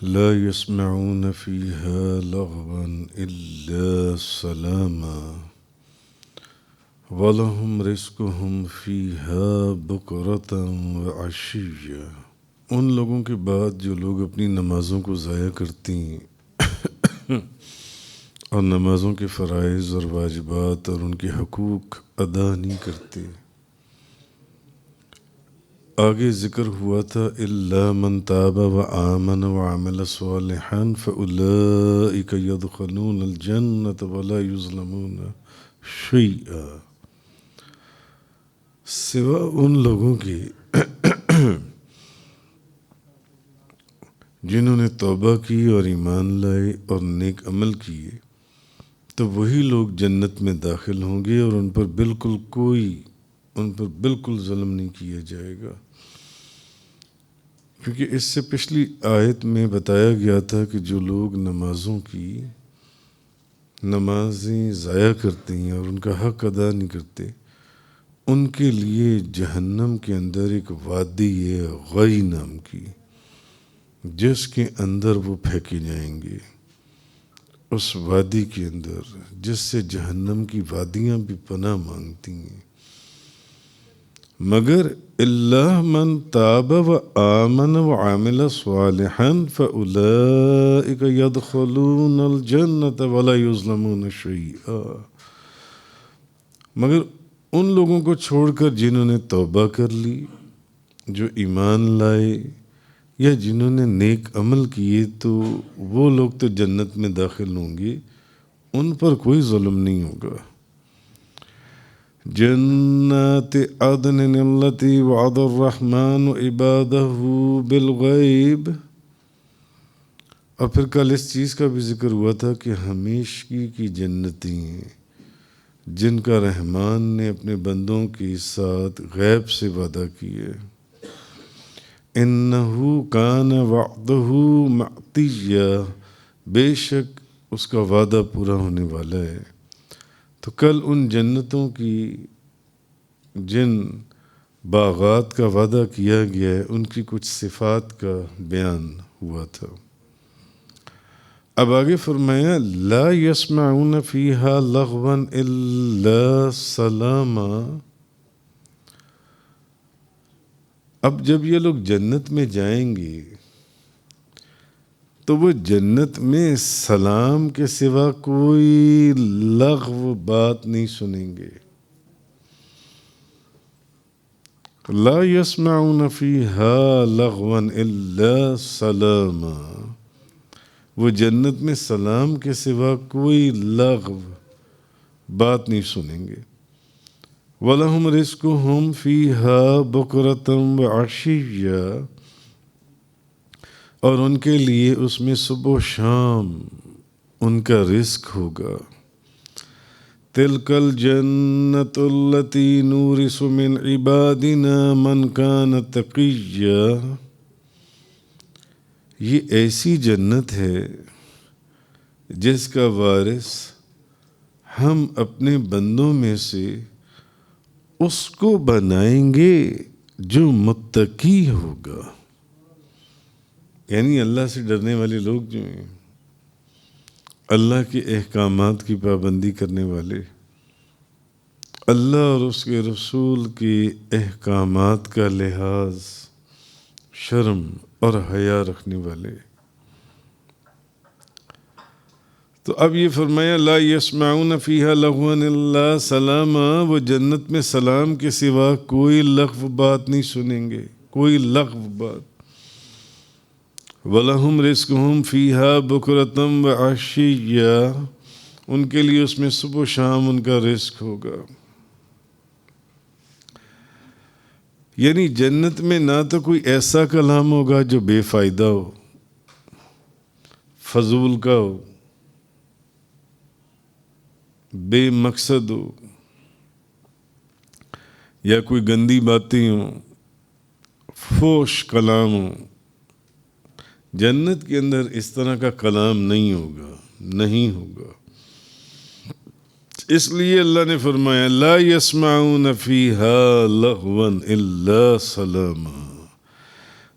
لا يسمعون فيها لغوا إلا سلاما ولهم رزقهم فيها بكرة وعشيا۔ ان لوگوں کے بعد جو لوگ اپنی نمازوں کو ضائع کرتی ہیں اور نمازوں کے فرائض اور واجبات اور ان کے حقوق ادا نہیں کرتے، آگے ذکر ہوا تھا الا من تاب وآمن وعمل صالحا فأولئک يدخلون الجنة ولا يظلمون شیئا، سوا ان لوگوں کے جنہوں نے توبہ کی اور ایمان لائے اور نیک عمل کیے، تو وہی لوگ جنت میں داخل ہوں گے اور ان پر بالکل ظلم نہیں کیا جائے گا۔ کیونکہ اس سے پچھلی آیت میں بتایا گیا تھا کہ جو لوگ نمازیں ضائع کرتے ہیں اور ان کا حق ادا نہیں کرتے، ان کے لیے جہنم کے اندر ایک وادی ہے غی نام کی، جس کے اندر وہ پھینکے جائیں گے، اس وادی کے اندر جس سے جہنم کی وادیاں بھی پناہ مانگتی ہیں، مگر الا من تاب وآمن وعمل صالحا فأولئک يدخلون الجنة ولا يظلمون شیئا، مگر ان لوگوں کو چھوڑ کر جنہوں نے توبہ کر لی، جو ایمان لائے یا جنہوں نے نیک عمل کیے، تو وہ لوگ تو جنت میں داخل ہوں گے، ان پر کوئی ظلم نہیں ہوگا۔ جنات عدن التي وعد الرحمن عباده بالغیب، اور پھر کل اس چیز کا بھی ذکر ہوا تھا کہ ہمیشگی کی جنتیں ہیں جن کا رحمان نے اپنے بندوں کے ساتھ غیب سے وعدہ کیا۔ انہو کان وعدہ مأتیا، بے شک اس کا وعدہ پورا ہونے والا ہے۔ تو کل ان جنتوں کی جن باغات کا وعدہ کیا گیا ہے ان کی کچھ صفات کا بیان ہوا تھا۔ اب آگے فرمایا لا يسمعون فیہا لغوا الا سلاما، اب جب یہ لوگ جنت میں جائیں گے تو وہ جنت میں سلام کے سوا کوئی لغو بات نہیں سنیں گے۔ لا يسمعون فیہا لغوا الا سلاما، وہ جنت میں سلام کے سوا کوئی لغو بات نہیں سنیں گے۔ وَلَهُمْ رِزْقُهُمْ فِيهَا بُكْرَةً وَعَشِيًّا، اور ان کے لیے اس میں صبح و شام ان کا رزق ہوگا۔ تِلْكَ الْجَنَّةُ الَّتِي نُورِثُ مِنْ عِبَادِنَا مَنْ كَانَ تَقِيًّا، یہ ایسی جنت ہے جس کا وارث ہم اپنے بندوں میں سے اس کو بنائیں گے جو متقی ہوگا، یعنی اللہ سے ڈرنے والے لوگ جو ہیں، اللہ کے احکامات کی پابندی کرنے والے، اللہ اور اس کے رسول کے احکامات کا لحاظ، شرم اور حیا رکھنے والے۔ تو اب یہ فرمایا لا يسمعون فیہا لغوا الا سلاما، وہ جنت میں سلام کے سوا کوئی لغو بات نہیں سنیں گے، کوئی لغو بات۔ وَلَهُمْ رِزْقُهُمْ فِيهَا بُكْرَةً وَعَشِيًّا، ان کے لیے اس میں صبح و شام ان کا رزق ہوگا۔ یعنی جنت میں نہ تو کوئی ایسا کلام ہوگا جو بے فائدہ ہو، فضول کا ہو، بے مقصد ہو، یا کوئی گندی باتیں ہوں، فحش کلام ہو۔ جنت کے اندر اس طرح کا کلام نہیں ہوگا۔ اس لیے اللہ نے فرمایا لا يسمعون فیہا لغوا الا سلاما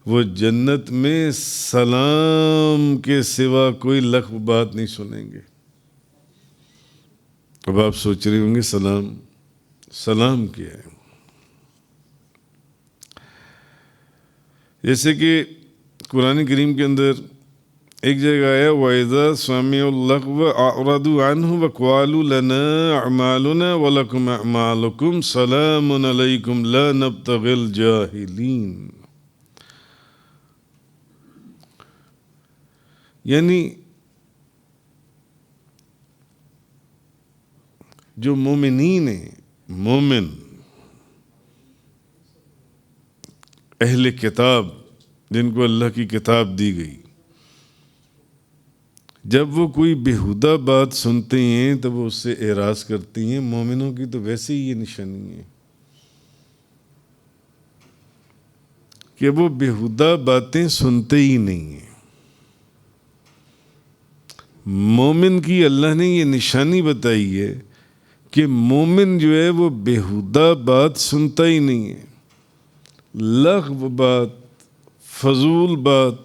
وہ جنت میں سلام کے سوا کوئی لغو بات نہیں سنیں گے۔ اب آپ سوچ رہے ہوں گے سلام کیا ہے؟ جیسے کہ قرآن کریم کے اندر ایک جگہ آیا وَإِذَا سَمِعُوا اللَّغْوَ أَعْرَضُوا عَنْهُ وَقَالُوا لَنَا أَعْمَالُنَا وَلَكُمْ أَعْمَالُكُمْ سَلَامٌ عَلَيْكُمْ لَا نَبْتَغِي الْجَاهِلِينَ۔ یعنی جو مومنین ہیں، مومن اہل کتاب جن کو اللہ کی کتاب دی گئی، جب وہ کوئی بیہودہ بات سنتے ہیں تو وہ اس سے اعراض کرتی ہیں۔ مومنوں کی تو ویسے ہی یہ نشانی ہے کہ وہ بیہودہ باتیں سنتے ہی نہیں ہیں۔ مومن کی اللہ نے یہ نشانی بتائی ہے کہ مومن جو ہے وہ بیہودہ بات سنتا ہی نہیں ہے، لغو بات، فضول بات،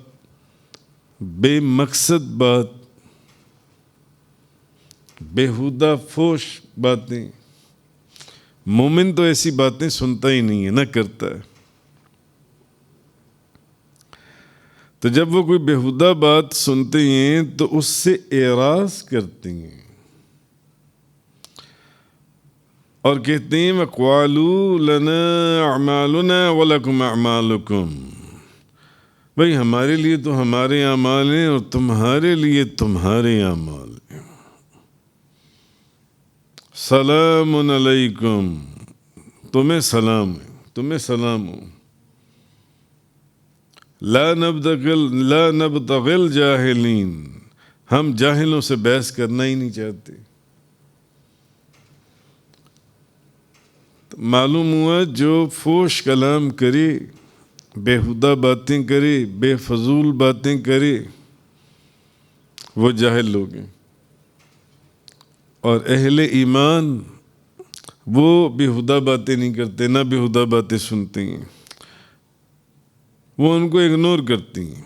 بے مقصد بات، بیہودہ فوش باتیں، مومن تو ایسی باتیں سنتا ہی نہیں ہے، نہ کرتا ہے۔ تو جب وہ کوئی بیہودہ بات سنتے ہیں تو اس سے اعراض کرتے ہیں اور کہتے ہیں وَقَالُوا لَنَا أَعْمَالُنَا وَلَكُمْ أَعْمَالُكُمْ، بھئی ہمارے لیے تو ہمارے اعمال ہیں اور تمہارے لیے تمہارے اعمال ہیں۔ سلام علیکم، تمہیں سلام ہے، تمہیں سلام ہو۔ لا نبتغی الجاہلین، ہم جاہلوں سے بحث کرنا ہی نہیں چاہتے۔ معلوم ہوا جو فوش کلام کرے، بیہودہ باتیں کرے، بے فضول باتیں کرے، وہ جاہل لوگ ہیں، اور اہل ایمان وہ بیہودہ باتیں نہیں کرتے، نہ بیہودہ باتیں سنتے ہیں، وہ ان کو اگنور کرتی ہیں،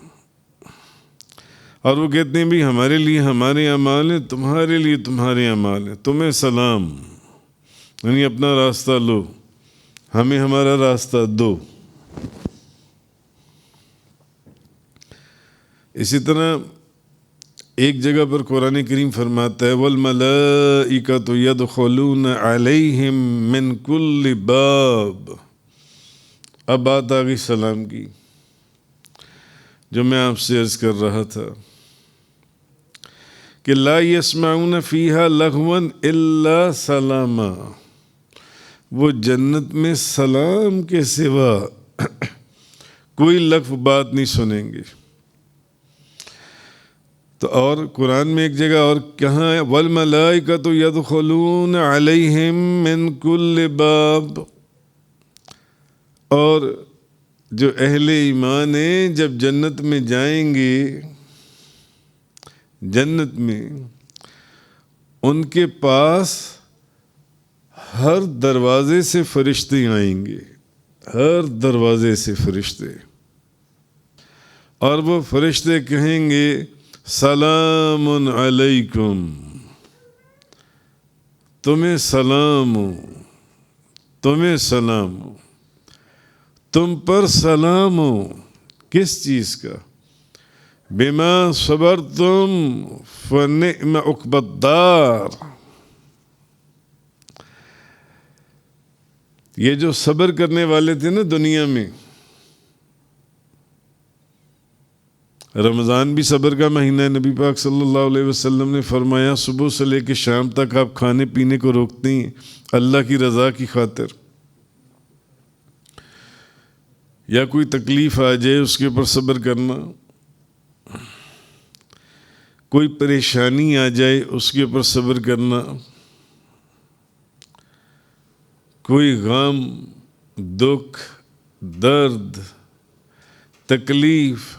اور وہ کہتے ہیں بھی ہمارے لیے ہمارے اعمال ہیں، تمہارے لیے تمہارے اعمال ہیں، تمہیں سلام، یعنی اپنا راستہ لو، ہمیں ہمارا راستہ دو۔ اسی طرح ایک جگہ پر قرآن کریم فرماتا ہے وَالْمَلَائِكَةُ يَدْخُلُونَ عَلَيْهِمْ مِنْ كُلِّ باب۔ اب بات آ گئی سلام کی، جو میں آپ سے عرض کر رہا تھا کہ لا يسمعون فيها لغوا الا سلاما، وہ جنت میں سلام کے سوا کوئی لغو بات نہیں سنیں گے۔ تو اور قرآن میں ایک جگہ اور کہاں ہے وَالْمَلَائِكَةُ يَدْخُلُونَ عَلَيْهِمْ مِنْ كُلِّ باب، اور جو اہل ایمان ہیں جب جنت میں جائیں گے، جنت میں ان کے پاس ہر دروازے سے فرشتے آئیں گے، ہر دروازے سے فرشتے، اور وہ فرشتے کہیں گے سلام علیکم، تمہیں سلام ہو، تمہیں سلام ہو، تم پر سلام ہو۔ کس چیز کا؟ بما صبرتم فنعم عقبی الدار، یہ جو صبر کرنے والے تھے نا دنیا میں، رمضان بھی صبر کا مہینہ ہے، نبی پاک صلی اللہ علیہ وسلم نے فرمایا صبح سے لے کے شام تک آپ کھانے پینے کو روکتے ہیں اللہ کی رضا کی خاطر، یا کوئی تکلیف آ جائے اس کے اوپر صبر کرنا، کوئی پریشانی آ جائے اس کے اوپر صبر کرنا، کوئی غم، دکھ، درد، تکلیف،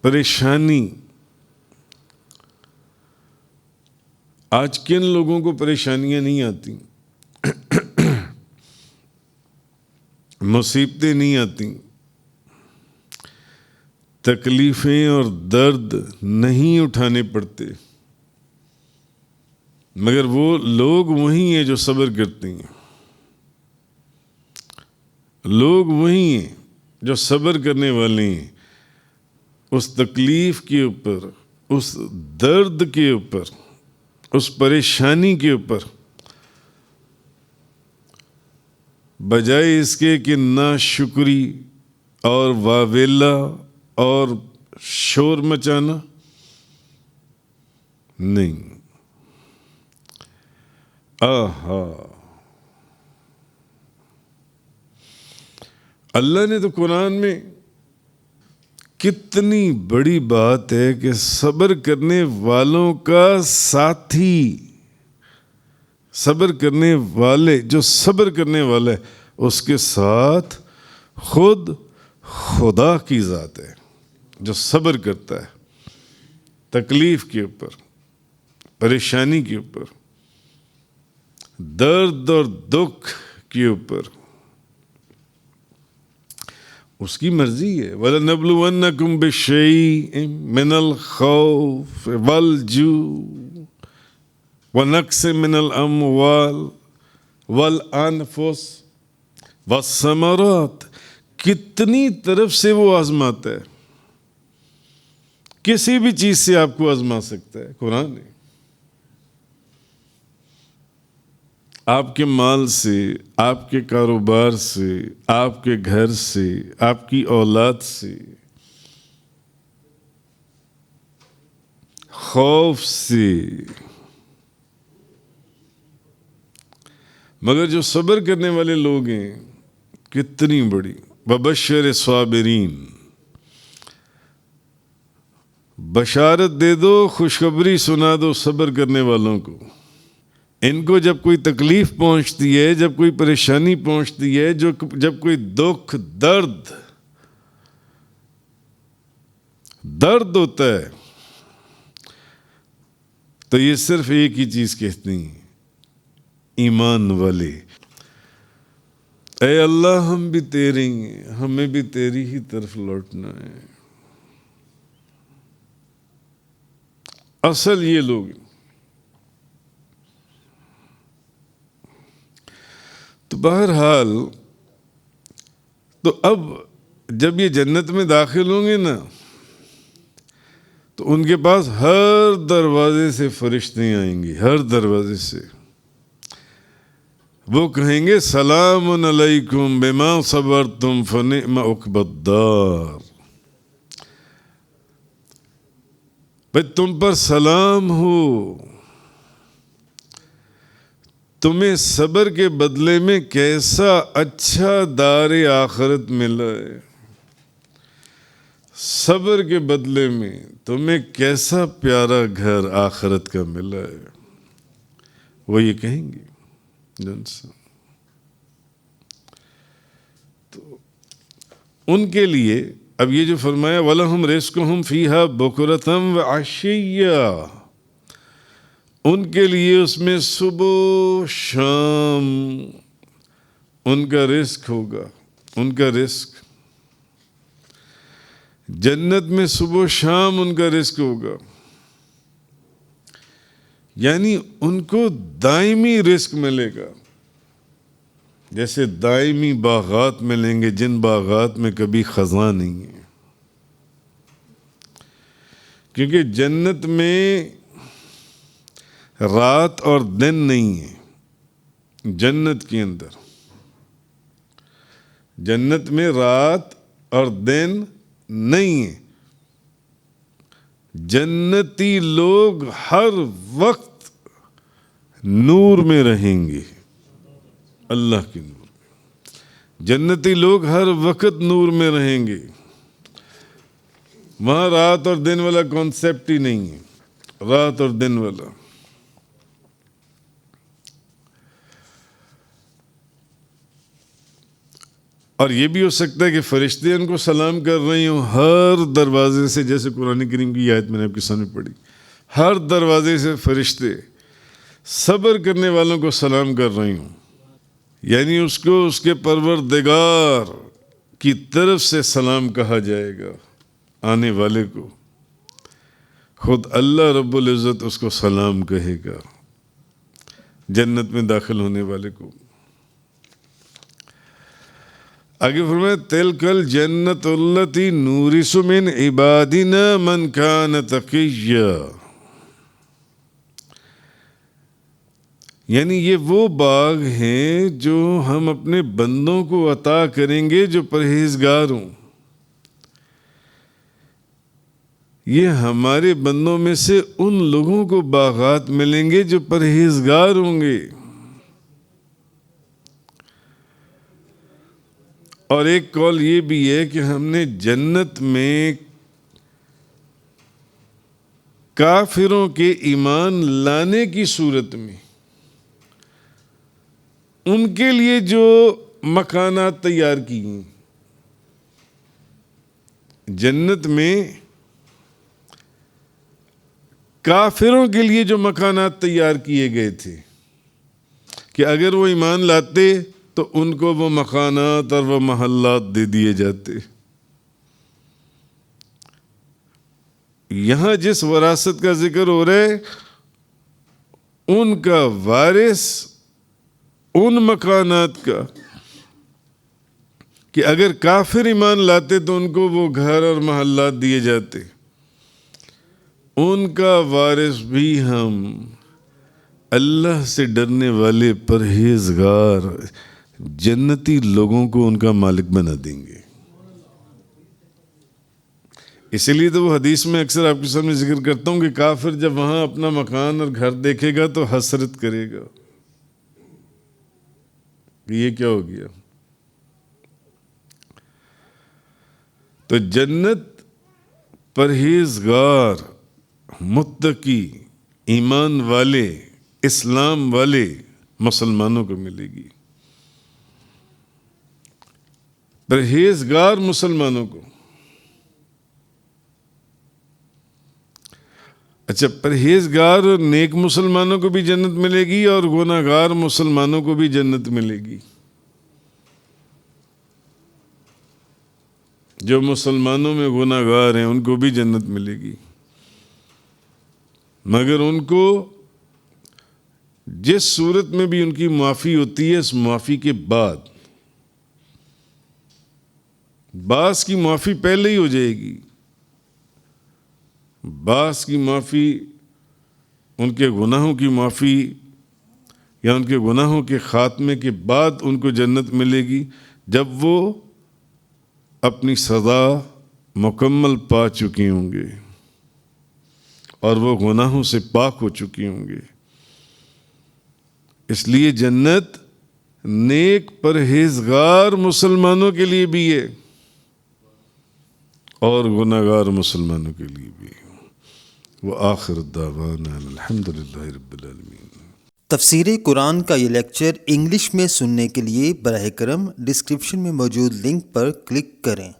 پریشانی۔ آج کن لوگوں کو پریشانیاں نہیں آتی، مصیبتیں نہیں آتی، تکلیفیں اور درد نہیں اٹھانے پڑتے، مگر وہ لوگ وہی ہیں جو صبر کرتے ہیں، لوگ وہی ہیں جو صبر کرنے والے ہیں، اس تکلیف کے اوپر، اس درد کے اوپر، اس پریشانی کے اوپر، بجائے اس کے کہ ناشکری اور واویلا اور شور مچانا، نہیں، آہا، اللہ نے تو قرآن میں کتنی بڑی بات ہے کہ صبر کرنے والوں کا ساتھی، صبر کرنے والے، جو صبر کرنے والا ہے اس کے ساتھ خود خدا کی ذات ہے، جو صبر کرتا ہے تکلیف کے اوپر، پریشانی کے اوپر، درد اور دکھ کے اوپر، اس کی مرضی ہے۔ وَلَنَبْلُوَنَّكُمْ بِشَيْءٍ مِّنَ الْخَوْفِ وَالْجُوعِ وَنَقْصٍ مِّنَ الْأَمْوَالِ وَالْأَنفُسِ وَالثَّمَرَاتِ، کتنی طرف سے وہ آزماتا ہے، کسی بھی چیز سے آپ کو آزما سکتا ہے قرآن نے، آپ کے مال سے، آپ کے کاروبار سے، آپ کے گھر سے، آپ کی اولاد سے، خوف سے، مگر جو صبر کرنے والے لوگ ہیں، کتنی بڑی وبشر صابرین، بشارت دے دو، خوشخبری سنا دو صبر کرنے والوں کو۔ ان کو جب کوئی تکلیف پہنچتی ہے، جب کوئی پریشانی پہنچتی ہے، جب کوئی دکھ، درد ہوتا ہے، تو یہ صرف ایک ہی چیز کہتے ہیں، ایمان والے، اے اللہ ہم بھی تیرے ہیں، ہمیں بھی تیری ہی طرف لوٹنا ہے۔ اصل یہ لوگ، تو بہرحال، تو اب جب یہ جنت میں داخل ہوں گے نا، تو ان کے پاس ہر دروازے سے فرشتے آئیں گے، ہر دروازے سے وہ کہیں گے سلام علیکم بما صبرتم فنعم عقبی الدار، بھئی تم پر سلام ہو، تمہیں صبر کے بدلے میں کیسا اچھا دار آخرت ملا ہے، صبر کے بدلے میں تمہیں کیسا پیارا گھر آخرت کا ملا ہے، وہ یہ کہیں گے تو ان کے لیے اب یہ جو فرمایا وَلَهُمْ رِزْقُهُمْ فِيهَا بُكْرَةً وَعَشِيًّا، ان کے لیے اس میں صبح شام ان کا رزق ہوگا، ان کا رزق جنت میں صبح شام ان کا رزق ہوگا، یعنی ان کو دائمی رزق ملے گا، جیسے دائمی باغات ملیں گے، جن باغات میں کبھی خزاں نہیں ہے، کیونکہ جنت میں رات اور دن نہیں ہے، جنت کے اندر جنت میں رات اور دن نہیں ہے، جنتی لوگ ہر وقت نور میں رہیں گے، اللہ کے نور میں، جنتی لوگ ہر وقت نور میں رہیں گے، وہاں رات اور دن والا کانسیپٹ ہی نہیں ہے، رات اور دن والا۔ اور یہ بھی ہو سکتا ہے کہ فرشتے ان کو سلام کر رہی ہوں ہر دروازے سے، جیسے قرآن کریم کی آیت میں نے آپ کے سامنے پڑھی، ہر دروازے سے فرشتے صبر کرنے والوں کو سلام کر رہی ہوں، یعنی اس کو اس کے پروردگار کی طرف سے سلام کہا جائے گا، آنے والے کو خود اللہ رب العزت اس کو سلام کہے گا، جنت میں داخل ہونے والے کو۔ آگے فرمایا تلک الجنت التی نورث من عبادنا من کان تقیا، یعنی یہ وہ باغ ہیں جو ہم اپنے بندوں کو عطا کریں گے جو پرہیزگار ہوں۔ یہ ہمارے بندوں میں سے ان لوگوں کو باغات ملیں گے جو پرہیزگار ہوں گے۔ اور ایک قول یہ بھی ہے کہ ہم نے جنت میں کافروں کے ایمان لانے کی صورت میں ان کے لیے جو مکانات تیار کی ہیں، جنت میں کافروں کے لیے جو مکانات تیار کیے گئے تھے کہ اگر وہ ایمان لاتے تو ان کو وہ مکانات اور وہ محلات دے دیے جاتے۔ یہاں جس وراثت کا ذکر ہو رہا ہے ان کا وارث ان مکانات کا کہ اگر کافر ایمان لاتے تو ان کو وہ گھر اور محلات دیے جاتے، ان کا وارث بھی ہم اللہ سے ڈرنے والے پرہیزگار جنتی لوگوں کو ان کا مالک بنا دیں گے۔ اسی لیے تو وہ حدیث میں اکثر آپ کے سامنے ذکر کرتا ہوں کہ کافر جب وہاں اپنا مکان اور گھر دیکھے گا تو حسرت کرے گا کہ یہ کیا ہو گیا۔ تو جنت پرہیزگار، متقی، ایمان والے، اسلام والے مسلمانوں کو ملے گی، پرہیزگار مسلمانوں کو۔ اچھا، پرہیزگار اور نیک مسلمانوں کو بھی جنت ملے گی اور گناہگار مسلمانوں کو بھی جنت ملے گی۔ جو مسلمانوں میں گناہگار ہیں ان کو بھی جنت ملے گی، مگر ان کو جس صورت میں بھی ان کی معافی ہوتی ہے اس معافی کے بعد، بعض کی معافی پہلے ہی ہو جائے گی، بعض کی معافی ان کے گناہوں کی معافی یا ان کے گناہوں کے خاتمے کے بعد ان کو جنت ملے گی، جب وہ اپنی سزا مکمل پا چکے ہوں گے اور وہ گناہوں سے پاک ہو چکے ہوں گے۔ اس لیے جنت نیک پرہیزگار مسلمانوں کے لیے بھی ہے اور گناہگار مسلمانوں کے لیے بھی۔ وآخر دعوانا الحمدللہ رب العالمین۔ تفسیر قرآن کا یہ لیکچر انگلش میں سننے کے لیے براہ کرم ڈسکرپشن میں موجود لنک پر کلک کریں۔